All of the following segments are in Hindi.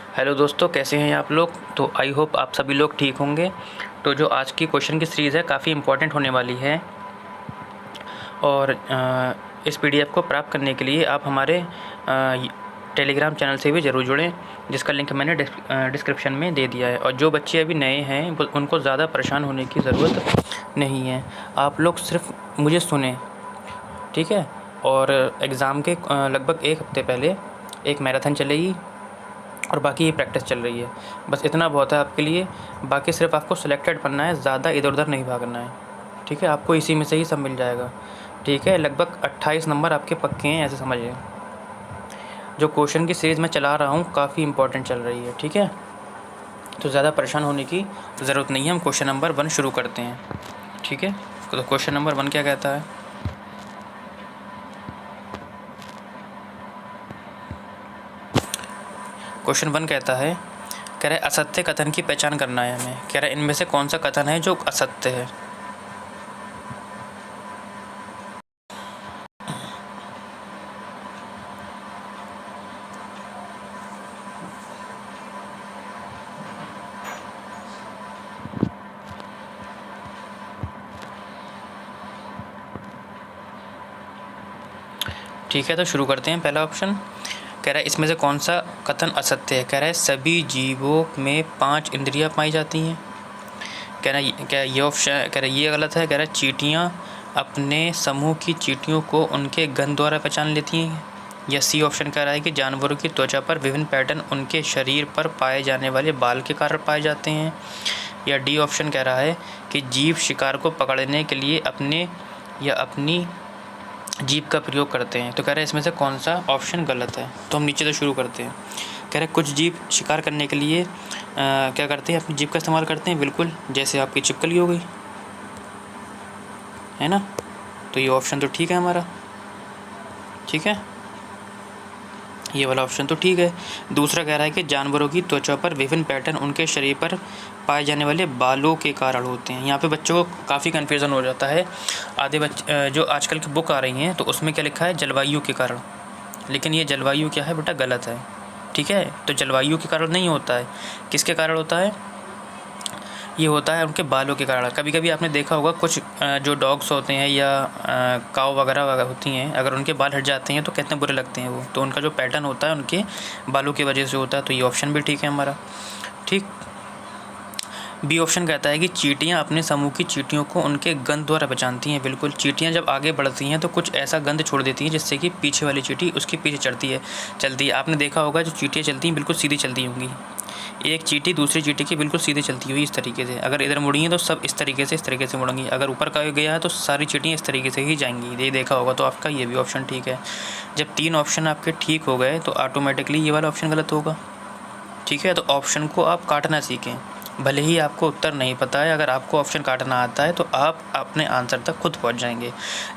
हेलो दोस्तों, कैसे हैं आप लोग। तो आई होप आप सभी लोग ठीक होंगे। तो जो आज की क्वेश्चन की सीरीज़ है काफ़ी इम्पोर्टेंट होने वाली है और इस पीडीएफ को प्राप्त करने के लिए आप हमारे टेलीग्राम चैनल से भी ज़रूर जुड़ें, जिसका लिंक मैंने डिस्क्रिप्शन में दे दिया है। और जो बच्चे अभी नए हैं उनको ज़्यादा परेशान होने की ज़रूरत नहीं है। आप लोग सिर्फ मुझे सुने, ठीक है। और एग्ज़ाम के लगभग एक हफ़्ते पहले एक मैराथन चलेगी और बाकी ये प्रैक्टिस चल रही है। बस इतना बहुत है आपके लिए। बाकी सिर्फ आपको सिलेक्टेड बनना है, ज़्यादा इधर उधर नहीं भागना है, ठीक है। आपको इसी में से ही सब मिल जाएगा, ठीक है। लगभग 28 नंबर आपके पक्के हैं, ऐसे समझिए। जो क्वेश्चन की सीरीज़ मैं चला रहा हूँ काफ़ी इंपॉर्टेंट चल रही है, ठीक है। तो ज़्यादा परेशान होने की ज़रूरत नहीं है। हम क्वेश्चन नंबर 1 शुरू करते हैं, ठीक है। तो क्वेश्चन नंबर 1 क्या कहता है। क्वेश्चन 1 कहता है, कह रहा है असत्य कथन की पहचान करना है हमें। कह रहा है इनमें से कौन सा कथन है जो असत्य है। ठीक है, तो शुरू करते हैं। पहला ऑप्शन कह रहा है इसमें से कौन सा कथन असत्य है। कह रहा है सभी जीवों में 5 इंद्रियां पाई जाती हैं। कह रहा है क्या ये ऑप्शन, कह रहा है ये गलत है। कह रहा है चींटियां अपने समूह की चींटियों को उनके गंध द्वारा पहचान लेती हैं। या सी ऑप्शन कह रहा है कि जानवरों की त्वचा पर विभिन्न पैटर्न उनके शरीर पर पाए जाने वाले बाल के कारण पाए जाते हैं। या डी ऑप्शन कह रहा है कि जीव शिकार को पकड़ने के लिए अपनी जीभ का प्रयोग करते हैं। तो कह रहे हैं इसमें से कौन सा ऑप्शन गलत है। तो हम नीचे से शुरू करते हैं। कह रहे हैं कुछ जीव शिकार करने के लिए क्या करते हैं, अपनी जीभ का इस्तेमाल करते हैं। बिल्कुल, जैसे आपकी छिपकली हो गई, है ना। तो ये ऑप्शन तो ठीक है हमारा, ठीक है। ये वाला ऑप्शन तो ठीक है। दूसरा कह रहा है कि जानवरों की त्वचा पर विभिन्न पैटर्न उनके शरीर पर पाए जाने वाले बालों के कारण होते हैं। यहाँ पे बच्चों को काफ़ी कन्फ्यूज़न हो जाता है। आधे बच्चे जो आजकल की बुक आ रही हैं तो उसमें क्या लिखा है, जलवायु के कारण। लेकिन ये जलवायु क्या है बेटा, गलत है, ठीक है। तो जलवायु के कारण नहीं होता है। किसके कारण होता है, ये होता है उनके बालों के कारण। कभी कभी आपने देखा होगा कुछ जो डॉग्स होते हैं या काऊ वगैरह होती हैं, अगर उनके बाल हट जाते हैं तो कितने बुरे लगते हैं वो। तो उनका जो पैटर्न होता है उनके बालों की वजह से होता है। तो ये ऑप्शन भी ठीक है हमारा, ठीक। बी ऑप्शन कहता है कि चींटियां अपने समूह की चींटियों को उनके गंध द्वारा पहचानती हैं। बिल्कुल, चींटियां जब आगे बढ़ती हैं तो कुछ ऐसा गंध छोड़ देती हैं जिससे कि पीछे वाली चींटी उसके पीछे चलती है। आपने देखा होगा जो चींटियां चलती हैं बिल्कुल सीधी चलती होंगी। एक चींटी दूसरी चींटी की बिल्कुल सीधे चलती हुई इस तरीके से। अगर इधर मुड़ी हैं तो सब इस तरीके से मुड़ेंगी। अगर ऊपर का गया है तो सारी चींटियाँ इस तरीके से ही जाएंगी। ये देखा होगा। तो आपका ये भी ऑप्शन ठीक है। जब 3 ऑप्शन आपके ठीक हो गए तो ऑटोमेटिकली ये वाला ऑप्शन गलत होगा, ठीक है। तो ऑप्शन को आप काटना सीखें। भले ही आपको उत्तर नहीं पता है, अगर आपको ऑप्शन काटना आता है तो आप अपने आंसर तक खुद पहुंच जाएंगे।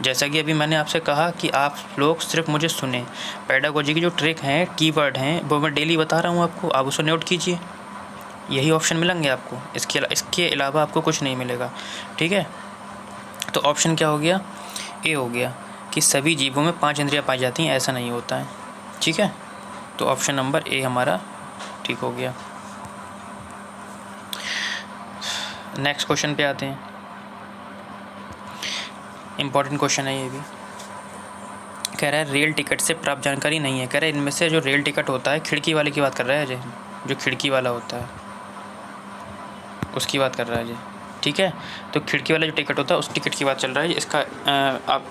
जैसा कि अभी मैंने आपसे कहा कि आप लोग सिर्फ मुझे सुने। पेडागोजी की जो ट्रिक हैं, कीवर्ड हैं, वो मैं डेली बता रहा हूँ आपको, आप उसे नोट कीजिए। यही ऑप्शन मिलेंगे आपको, इसके अलावा आपको कुछ नहीं मिलेगा, ठीक है। तो ऑप्शन क्या हो गया, ए हो गया कि सभी जीवों में 5 इंद्रियां पाई जाती हैं, ऐसा नहीं होता है, ठीक है। तो ऑप्शन नंबर ए हमारा ठीक हो गया। नेक्स्ट क्वेश्चन पे आते हैं। इम्पॉर्टेंट क्वेश्चन है ये भी। कह रहा है रेल टिकट से प्राप्त जानकारी नहीं है। कह रहा है इनमें से जो रेल टिकट होता है, खिड़की वाले की बात कर रहा है अजय, जो खिड़की वाला होता है उसकी बात कर रहा है जी, ठीक है। तो खिड़की वाला जो टिकट होता है उस टिकट की बात चल रहा है।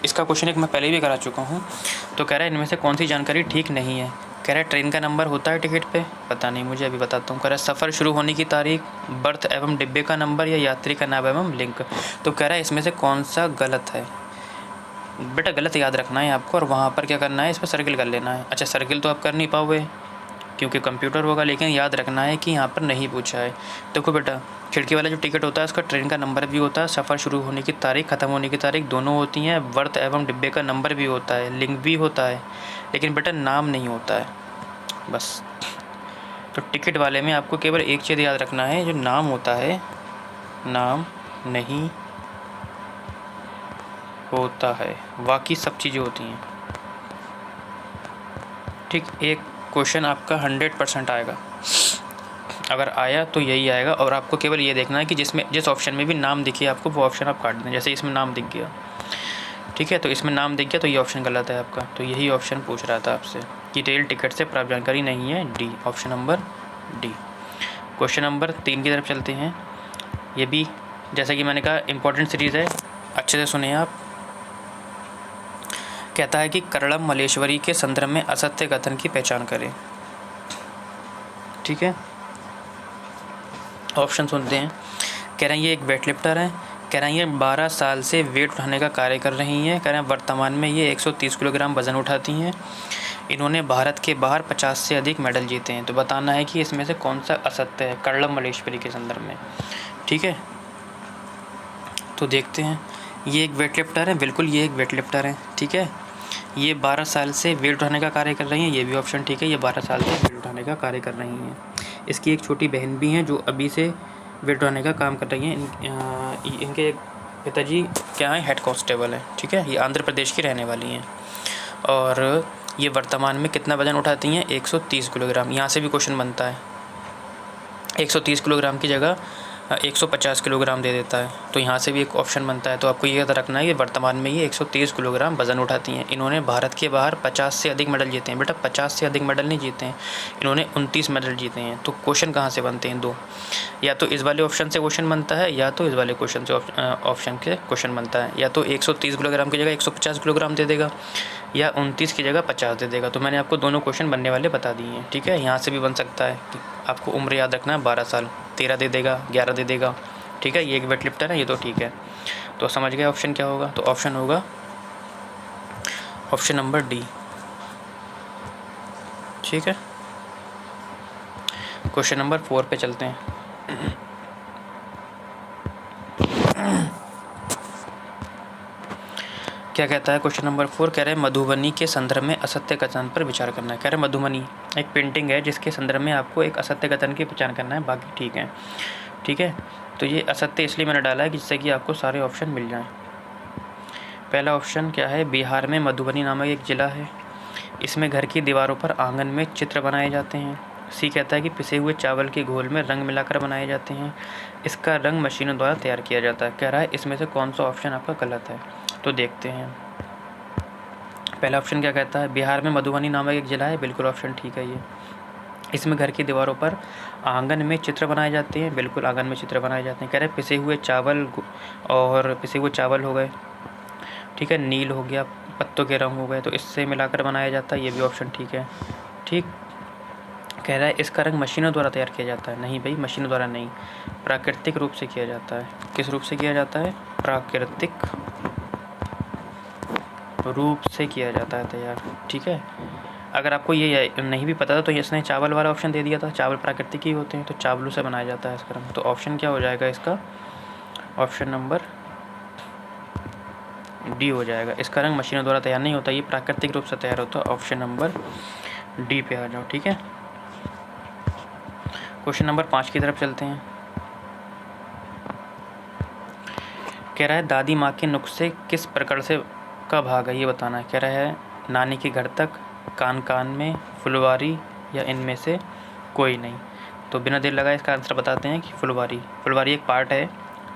इसका क्वेश्चन एक मैं पहले भी करा चुका हूँ। तो कह रहा है इनमें से कौन सी जानकारी ठीक नहीं है। कह रहा है ट्रेन का नंबर होता है टिकट पे, पता नहीं, मुझे अभी बताता हूँ। कह रहा है सफ़र शुरू होने की तारीख, बर्थ एवं डिब्बे का नंबर या यात्री का नाम एवं लिंक। तो कह रहा है इसमें से कौन सा गलत है। बेटा गलत याद रखना है आपको और वहाँ पर क्या करना है, इस पर सर्किल कर लेना है। अच्छा, सर्किल तो आप कर नहीं पाओगे क्योंकि कंप्यूटर होगा, लेकिन याद रखना है कि यहाँ पर नहीं पूछा है। देखो बेटा, खिड़की वाला जो टिकट होता है उसका ट्रेन का नंबर भी होता है, सफ़र शुरू होने की तारीख, ख़त्म होने की तारीख दोनों होती हैं, वर्थ एवं डिब्बे का नंबर भी होता है, लिंक भी होता है, लेकिन बेटा नाम नहीं होता है बस। तो टिकट वाले में आपको केवल एक चीज़ याद रखना है, जो नाम होता है नाम नहीं होता है, बाकी सब चीज़ें होती हैं, ठीक। एक क्वेश्चन आपका 100% आएगा। अगर आया तो यही आएगा, और आपको केवल ये देखना है कि जिस ऑप्शन में भी नाम दिखे आपको वो ऑप्शन आप काट दें। जैसे इसमें नाम दिख गया, ठीक है, तो इसमें नाम दिख गया तो ये ऑप्शन गलत है आपका। तो यही ऑप्शन पूछ रहा था आपसे कि रेल टिकट से प्राप्त जानकारी नहीं है, D, option number D. Question number 3 की तरफ चलते हैं। ये भी जैसा कि मैंने कहा इम्पोर्टेंट सीरीज़ है, अच्छे से सुने आप। कहता है कि करड़म मल्लेश्वरी के संदर्भ में असत्य कथन की पहचान करें, ठीक है। ऑप्शन सुनते हैं। कह रहे हैं ये एक वेट लिफ्टर है, कह रहे हैं ये 12 साल से वेट उठाने का कार्य कर रही हैं, कह रहे हैं वर्तमान में ये 130 किलोग्राम वज़न उठाती हैं, इन्होंने भारत के बाहर 50 से अधिक मेडल जीते हैं। तो बताना है कि इसमें से कौन सा असत्य है करड़म मल्लेश्वरी के संदर्भ में, ठीक है। तो देखते हैं। ये एक वेट लिफ्टर है, बिल्कुल ये एक वेट लिफ्टर है, ठीक है। ये 12 साल से वेट उठाने का कार्य कर रही हैं, ये भी ऑप्शन ठीक है, ये 12 साल से वेट उठाने का कार्य कर रही हैं। इसकी एक छोटी बहन भी हैं जो अभी से वेट उठाने का काम कर रही हैं। इनके पिताजी क्या हैं, हेड कांस्टेबल हैं, ठीक है। ये आंध्र प्रदेश की रहने वाली हैं, और ये वर्तमान में कितना वज़न उठाती हैं, 130 किलोग्राम। यहाँ से भी क्वेश्चन बनता है, 130 किलोग्राम की जगह 150 किलोग्राम दे देता है, तो यहाँ से भी एक ऑप्शन बनता है। तो आपको ये याद रखना है कि वर्तमान में ये 130 किलोग्राम वज़न उठाती हैं। इन्होंने भारत के बाहर 50 से अधिक मेडल जीते हैं। बेटा 50 से अधिक मेडल नहीं जीते हैं, इन्होंने 29 मेडल जीते हैं। तो क्वेश्चन कहाँ से बनते हैं, दो, या तो इस वाले ऑप्शन से क्वेश्चन बनता है, या तो इस वाले क्वेश्चन से ऑप्शन के क्वेश्चन बनता है। या तो 130 किलोग्राम की जगह 150 किलोग्राम दे देगा, या 29 की जगह 50 दे देगा। तो मैंने आपको दोनों क्वेश्चन बनने वाले बता दिए हैं, ठीक है। यहाँ से भी बन सकता है कि आपको उम्र याद रखना है, 12 साल, 13 दे देगा, 11 दे देगा, ठीक है। ये एक वेट लिफ्टर है, ये तो ठीक है। तो समझ गए ऑप्शन क्या होगा। तो ऑप्शन होगा ऑप्शन नंबर डी, ठीक है। क्वेश्चन नंबर 4 पे चलते हैं। क्या कहता है क्वेश्चन नंबर 4, कह रहे हैं मधुबनी के संदर्भ में असत्य कथन पर विचार करना है। कह रहे हैं मधुबनी एक पेंटिंग है जिसके संदर्भ में आपको एक असत्य कथन की पहचान करना है, बाकी ठीक है, ठीक है। तो ये असत्य इसलिए मैंने डाला है कि जिससे कि आपको सारे ऑप्शन मिल जाएं। पहला ऑप्शन क्या है, बिहार में मधुबनी नामक एक ज़िला है, इसमें घर की दीवारों पर आंगन में चित्र बनाए जाते हैं। सी कहता है कि पिसे हुए चावल के घोल में रंग मिलाकर बनाए जाते हैं, इसका रंग मशीनों द्वारा तैयार किया जाता है। कह रहा है इसमें से कौन सा ऑप्शन आपका गलत है। तो देखते हैं। पहला ऑप्शन क्या कहता है, बिहार में मधुबनी नामक एक ज़िला है, बिल्कुल ऑप्शन ठीक है ये। इसमें घर की दीवारों पर आंगन में चित्र बनाए जाते हैं, बिल्कुल आंगन में चित्र बनाए जाते हैं। कह रहे पिसे हुए चावल, और पिसे हुए चावल हो गए, ठीक है, नील हो गया, पत्तों के रंग हो गए, तो इससे मिलाकर बनाया जाता है, ये भी ऑप्शन ठीक है, ठीक। कह रहा है इसका रंग मशीनों द्वारा तैयार किया जाता है। नहीं भाई, मशीनों द्वारा नहीं, प्राकृतिक रूप से किया जाता है। किस रूप से किया जाता है, प्राकृतिक रूप से किया जाता है तैयार, ठीक है। अगर आपको ये नहीं भी पता था तो इसने चावल वाला ऑप्शन दे दिया था, चावल प्राकृतिक ही होते हैं, तो चावलों से बनाया जाता है इसका रंग। तो ऑप्शन क्या हो जाएगा इसका, ऑप्शन नंबर डी हो जाएगा। इसका रंग मशीनों द्वारा तैयार नहीं होता, ये प्राकृतिक रूप से तैयार होता है। ऑप्शन नंबर डी पे आ जाओ, ठीक है। क्वेश्चन नंबर 5 की तरफ चलते हैं। कह रहा है दादी माँ के नुस्खे किस प्रकार से का भाग है, ये बताना है। कह रहा है नानी के घर तक, कान कान में, फुलवारी, या इनमें से कोई नहीं। तो बिना देर लगाए इसका आंसर बताते हैं कि फुलवारी। फुलवारी एक पार्ट है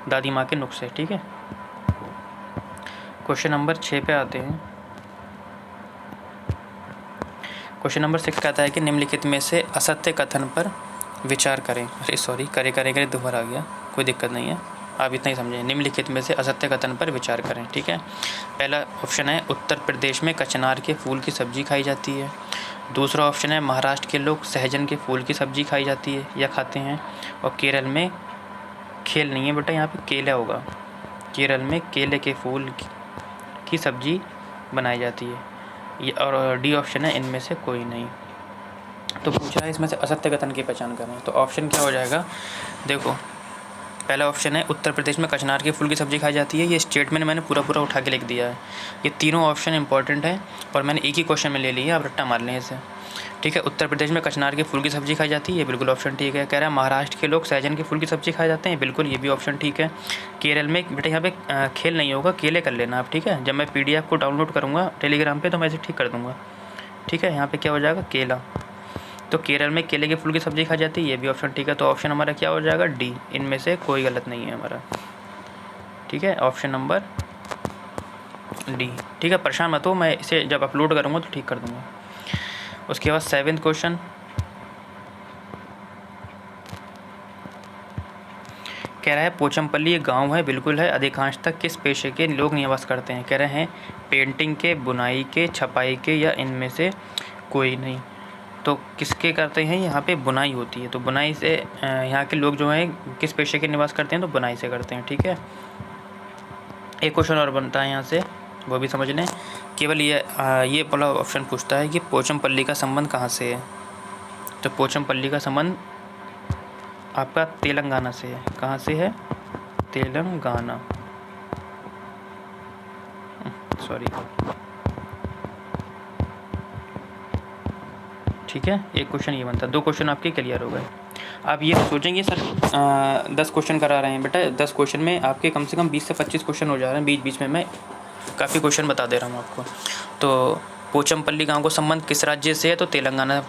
दादी माँ के नुस्खे, ठीक है। क्वेश्चन नंबर 6 पे आते हैं। क्वेश्चन नंबर 6 कहता है कि निम्नलिखित में से असत्य कथन पर विचार करें। अरे सॉरी, करे दोबारा आ गया, कोई दिक्कत नहीं है, आप इतना ही समझें। निम्नलिखित में से असत्य कथन पर विचार करें, ठीक है। पहला ऑप्शन है उत्तर प्रदेश में कचनार के फूल की सब्जी खाई जाती है। दूसरा ऑप्शन है महाराष्ट्र के लोग सहजन के फूल की सब्जी खाई जाती है या खाते हैं। और केरल में, खेल नहीं है बेटा, यहाँ पे केला होगा, केरल में केले के फूल की सब्जी बनाई जाती है। ये और डी ऑप्शन है इनमें से कोई नहीं। तो पूछ रहा है इसमें से असत्य कथन की पहचान करें। तो ऑप्शन क्या हो जाएगा, देखो पहला ऑप्शन है उत्तर प्रदेश में कचनार के फूल की सब्जी खाई जाती है। ये स्टेटमेंट मैंने पूरा उठा के लिख दिया है। ये तीनों ऑप्शन इंपॉर्टेंट है और मैंने एक ही क्वेश्चन में ले लिया, आप रट्टा मार लें इसे, ठीक है। उत्तर प्रदेश में कचनार के फूल की सब्जी खाई जाती है, ये बिल्कुल ऑप्शन ठीक है। कह रहा है महाराष्ट्र के लोग सहजन के फूल की सब्जी खाए जाते हैं, बिल्कुल ये भी ऑप्शन ठीक है। केरल में बेटा यहाँ पे खेल नहीं होगा, केले कर लेना आप, ठीक है। जब मैं PDF को डाउनलोड करूँगा टेलीग्राम पे तो मैं इसे ठीक कर दूँगा, ठीक है। यहाँ पे क्या हो जाएगा, केला। तो केरल में केले के फूल की सब्जी खाई जाती है, ये भी ऑप्शन ठीक है। तो ऑप्शन हमारा क्या हो जाएगा, डी। इनमें से कोई गलत नहीं है हमारा, ठीक है, ऑप्शन नंबर डी, ठीक है। परेशान मत हो, मैं इसे जब अपलोड करूँगा तो ठीक कर दूँगा। उसके बाद 7वां क्वेश्चन कह रहा है पोचमपल्ली एक गांव है, बिल्कुल है, अधिकांशतः किस पेशे के लोग निवास करते हैं। कह रहे हैं पेंटिंग के, बुनाई के, छपाई के, या इनमें से कोई नहीं। तो किसके करते हैं, यहाँ पे बुनाई होती है। तो बुनाई से यहाँ के लोग जो हैं किस पेशे के निवास करते हैं, तो बुनाई से करते हैं, ठीक है। एक क्वेश्चन और बनता है यहाँ से, वो भी समझ लें। केवल ये वाला ऑप्शन पूछता है कि पोचमपल्ली का संबंध कहाँ से है। तो पोचमपल्ली का संबंध आपका तेलंगाना से है। कहाँ से है, तेलंगाना, सॉरी, ठीक है। एक क्वेश्चन ये बनता है, 2 क्वेश्चन आपके क्लियर हो गए। आप ये सोचेंगे सर 10 क्वेश्चन करा रहे हैं, बेटा 10 क्वेश्चन में आपके कम से कम 20 से 25 क्वेश्चन हो जा रहे हैं, बीच बीच में मैं काफ़ी क्वेश्चन बता दे रहा हूँ आपको। तो पोचमपल्ली गांव को संबंध किस राज्य से है, तो तेलंगाना।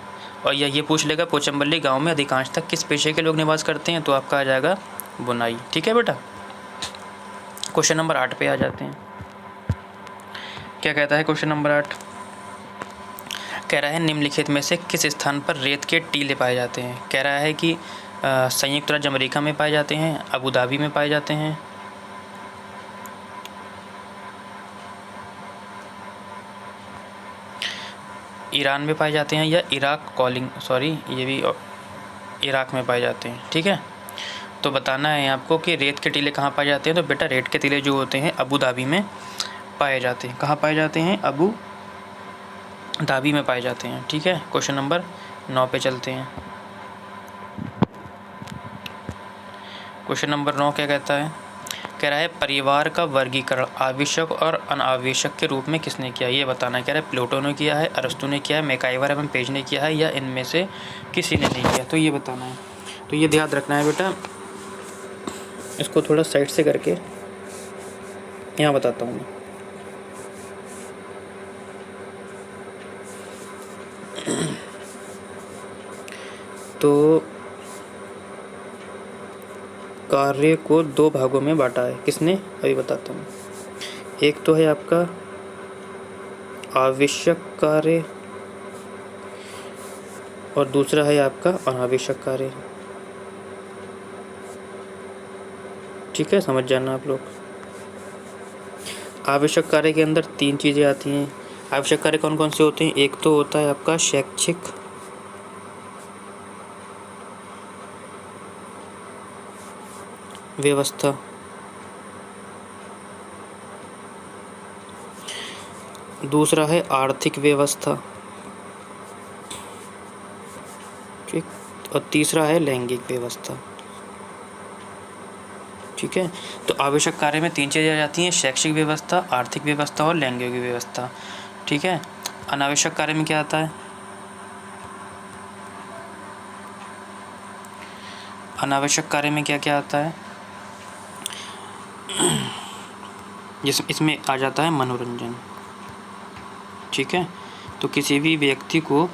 और ये पूछ लेगा पोचमपल्ली गांव में अधिकांशतः किस पेशे के लोग निवास करते हैं, तो आपका आ जाएगा बुनाई, ठीक है बेटा। क्वेश्चन नंबर 8 पे आ जाते हैं। क्या कहता है क्वेश्चन नंबर 8, कह रहा है निम्नलिखित में से किस स्थान पर रेत के टीले पाए जाते हैं। कह रहा है कि संयुक्त राज्य अमेरिका में पाए जाते हैं, अबू धाबी में पाए जाते हैं, ईरान में पाए जाते हैं, या ये भी इराक में पाए जाते हैं, ठीक है। तो बताना है आपको कि रेत के टीले कहाँ पाए जाते हैं। तो बेटा रेत के टीले जो होते हैं अबू धाबी में पाए जाते हैं। कहाँ पाए जाते हैं, अबू धाबी में पाए जाते हैं, ठीक है। क्वेश्चन नंबर 9 पे चलते हैं। क्वेश्चन नंबर 9 क्या कहता है, कह रहा है परिवार का वर्गीकरण आवश्यक और अनावश्यक के रूप में किसने किया, ये बताना है। कह रहा है प्लेटो ने किया है, अरस्तु ने किया है, मैकाइवर एवं पेज ने किया है, या इनमें से किसी ने नहीं किया, तो ये बताना है। तो ये ध्यान रखना है बेटा, इसको थोड़ा साइड से करके यहाँ बताता हूँ मैं। तो कार्य को 2 भागों में बांटा है, किसने, अभी बताता हूँ। एक तो है आपका आवश्यक कार्य और दूसरा है आपका अनावश्यक कार्य, ठीक है, समझ जाना आप लोग। आवश्यक कार्य के अंदर 3 चीज़ें आती हैं। आवश्यक कार्य कौन कौन से होते हैं, एक तो होता है आपका शैक्षिक व्यवस्था, दूसरा है आर्थिक व्यवस्था, ठीक, और तीसरा है लैंगिक व्यवस्था, ठीक है। तो आवश्यक कार्य में 3 चीज़ें आ जाती हैं, शैक्षिक व्यवस्था, आर्थिक व्यवस्था और लैंगिक व्यवस्था, ठीक है। अनावश्यक कार्य में क्या आता है, अनावश्यक कार्य में क्या क्या आता है, इसमें आ जाता है मनोरंजन, ठीक है। तो किसी भी व्यक्ति को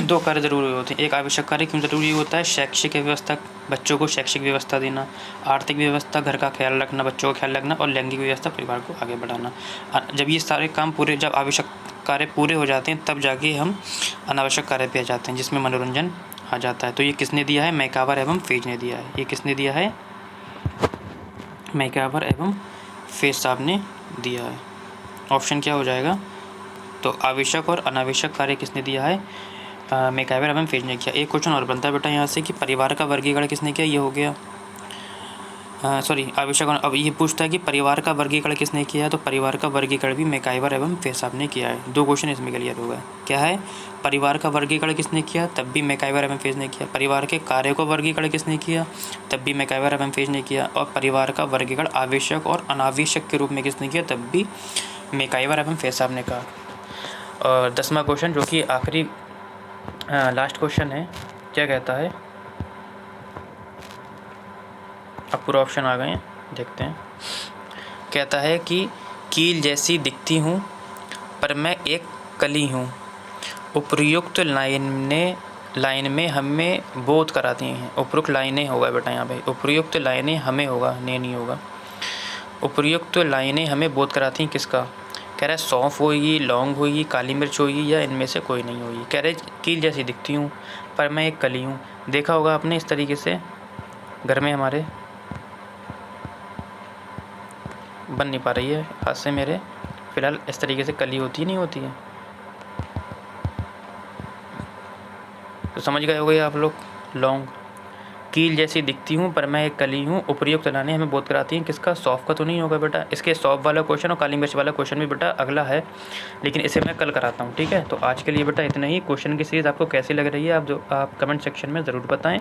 2 कार्य ज़रूरी होते हैं। एक आवश्यक कार्य क्यों ज़रूरी होता है, शैक्षिक व्यवस्था, बच्चों को शैक्षिक व्यवस्था देना, आर्थिक व्यवस्था, घर का ख्याल रखना, बच्चों का ख्याल रखना, और लैंगिक व्यवस्था, परिवार को आगे बढ़ाना। जब ये सारे काम पूरे, जब आवश्यक कार्य पूरे हो जाते हैं तब जाके हम अनावश्यक कार्य पे आ जाते हैं, जिसमें मनोरंजन आ जाता है। तो ये किसने दिया है, मैकावर एवं फेज ने दिया है। ये किसने दिया है, मैकावर एवं फेज साहब ने दिया है। ऑप्शन क्या हो जाएगा, तो आवश्यक और अनावश्यक कार्य किसने दिया है, मैकाइवर एवं फेज ने किया। एक क्वेश्चन और बनता है बेटा यहाँ से कि परिवार का वर्गीकरण किसने किया, ये हो गया, आवश्यक। अब ये पूछता है कि परिवार का वर्गीकरण किसने किया है, तो परिवार का वर्गीकरण भी मैकाइवर एवं फेज साहब ने किया है। 2 क्वेश्चन इसमें क्लियर होगा। क्या है, परिवार का वर्गीकरण किसने किया, तब भी मैकाइवर एवं फेज ने किया। परिवार के कार्य को वर्गीकरण किसने किया, तब भी मैकाइवर एवं फेज ने किया। और परिवार का वर्गीकरण आवश्यक और अनावश्यक के रूप में किसने किया, तब भी मैकाइवर एवं फेज साहब ने कहा। और 10वां क्वेश्चन जो कि आखिरी लास्ट क्वेश्चन है, क्या कहता है, अब पूरा ऑप्शन आ गए हैं, देखते हैं। कहता है कि कील जैसी दिखती हूँ पर मैं एक कली हूँ, उपर्युक्त लाइन ने लाइन में हमें बोध कराती हैं। उपयुक्त लाइनें होगा बेटा यहाँ पे, उपयुक्त लाइनें हमें होगा, नहीं होगा। उपयुक्त लाइनें हमें बोध कराती हैं किसका? कह रहा है सौंफ होगी, लौंग होगी, काली मिर्च होगी या इनमें से कोई नहीं होगी। कह रहे कील जैसी दिखती हूँ पर मैं एक कली हूँ। देखा होगा आपने इस तरीके से घर में हमारे, बन नहीं पा रही है हाथ से मेरे, फ़िलहाल इस तरीके से कली होती ही नहीं होती है, तो समझ गए होगे आप लोग। लौंग, कील जैसी दिखती हूँ पर मैं एक कली हूँ, उपयुक्त लाइनें हमें बोध कराती हैं किसका? सौंफ का तो नहीं होगा बेटा। इसके सौंफ वाला क्वेश्चन और काली मिर्च वाला क्वेश्चन भी बेटा अगला है, लेकिन इसे मैं कल कराता हूँ, ठीक है। तो आज के लिए बेटा इतना ही। क्वेश्चन की सीरीज़ आपको कैसी लग रही है आप कमेंट सेक्शन में ज़रूर बताएं।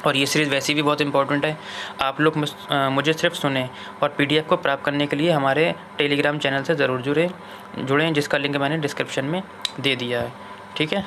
और ये सीरीज़ वैसे भी बहुत इंपॉर्टेंट है। आप लोग मुझे सिर्फ सुने और PDF को प्राप्त करने के लिए हमारे टेलीग्राम चैनल से ज़रूर जुड़ें, जिसका लिंक मैंने डिस्क्रिप्शन में दे दिया है, ठीक है।